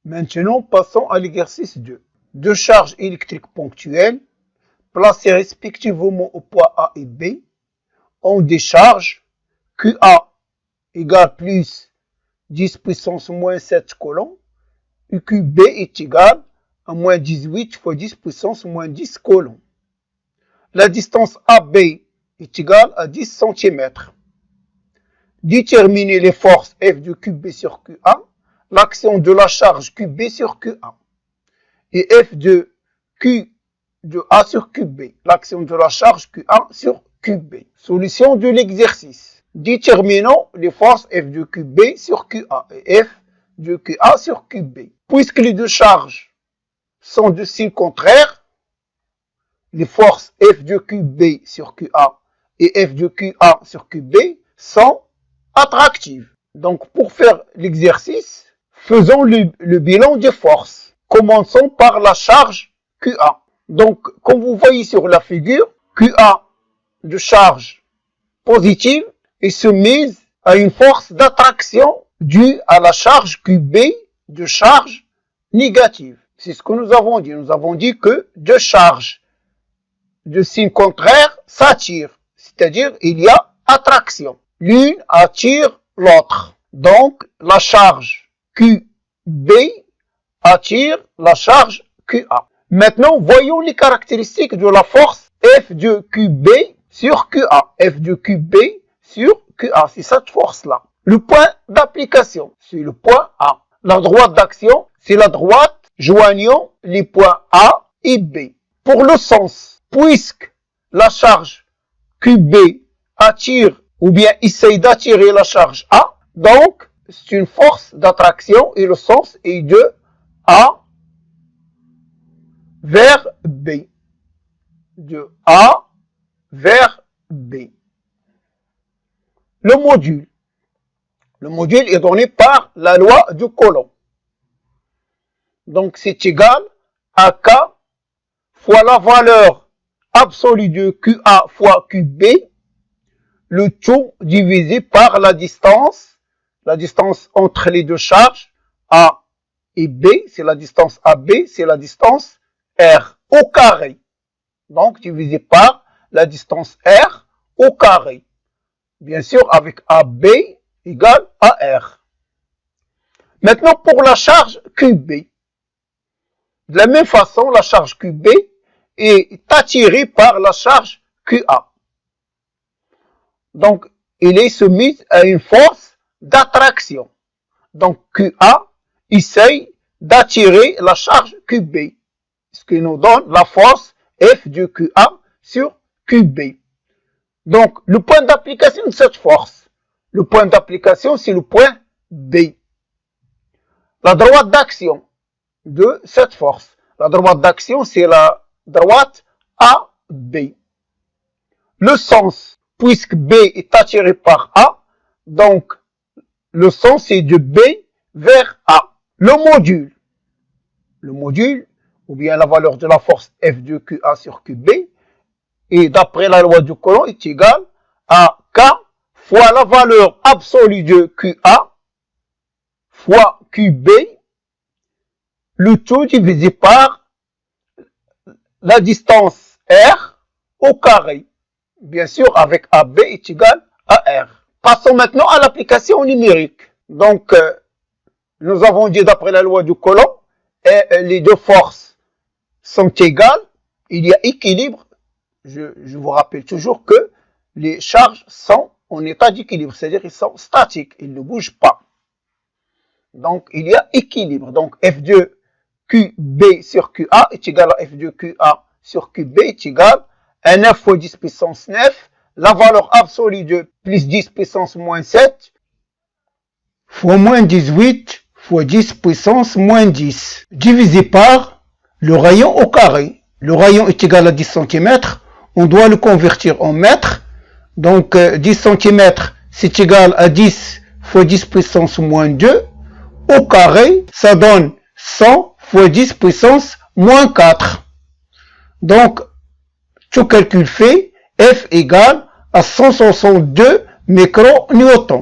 Maintenant, passons à l'exercice 2. Deux charges électriques ponctuelles, placées respectivement au point A et B, ont des charges QA égale plus 10 puissance moins 7 coulombs, et QB est égal à moins 18 fois 10 puissance moins 10 coulombs. La distance AB est égale à 10 cm. Déterminer les forces F de QB sur QA, l'action de la charge QB sur QA, et F de Q de A sur QB, l'action de la charge QA sur QB. Solution de l'exercice. Déterminons les forces F de QB sur QA et F de QA sur QB. Puisque les deux charges sont de signes contraires, les forces F de QB sur QA et F de QA sur QB sont attractives. Donc, pour faire l'exercice, faisons le bilan des forces. Commençons par la charge QA. Donc, comme vous voyez sur la figure, QA de charge positive est soumise à une force d'attraction due à la charge QB de charge négative. C'est ce que nous avons dit. Nous avons dit que deux charges de signe contraire s'attirent. C'est-à-dire, il y a attraction. L'une attire l'autre. Donc, la charge QB attire la charge QA. Maintenant, voyons les caractéristiques de la force F de QB sur QA. F de QB sur QA, c'est cette force-là. Le point d'application, c'est le point A. La droite d'action, c'est la droite joignant les points A et B. Pour le sens, puisque la charge QB attire ou bien essaye d'attirer la charge A, donc c'est une force d'attraction et le sens est de A vers B. De A vers B. Le module est donné par la loi de Coulomb. Donc c'est égal à K fois la valeur absolue de QA fois QB, le tout divisé par la distance entre les deux charges A et B, c'est la distance AB, c'est la distance R au carré. Donc divisé par la distance R au carré. Bien sûr, avec AB égale à R. Maintenant, pour la charge QB. De la même façon, la charge QB est attirée par la charge QA. Donc, il est soumis à une force d'attraction. Donc, QA essaye d'attirer la charge QB. Ce qui nous donne la force F de QA sur QB. Donc, le point d'application de cette force, le point d'application, c'est le point B. La droite d'action de cette force. La droite d'action, c'est la droite AB. Le sens, puisque B est attiré par A, donc le sens est de B vers A. Le module, ou bien la valeur de la force F de QA sur QB, et d'après la loi de Coulomb est égal à K fois la valeur absolue de QA fois QB, le tout divisé par la distance R au carré. Bien sûr, avec AB est égal à R. Passons maintenant à l'application numérique. Donc, nous avons dit d'après la loi de Coulomb, les deux forces sont égales, il y a équilibre. Je vous rappelle toujours que les charges sont en état d'équilibre, c'est-à-dire qu'ils sont statiques, ils ne bougent pas. Donc, il y a équilibre. Donc, F de QB sur QA est égal à F de QA sur QB est égal à 9 fois 10 puissance 9, la valeur absolue de plus 10 puissance moins 7, fois moins 18 fois 10 puissance moins 10, divisé par le rayon au carré. Le rayon est égal à 10 cm, on doit le convertir en mètres. Donc 10 cm, c'est égal à 10 fois 10 puissance moins 2. Au carré, ça donne 100 fois 10 puissance moins 4. Donc, tout calcul fait, F égale à 162 micronewtons.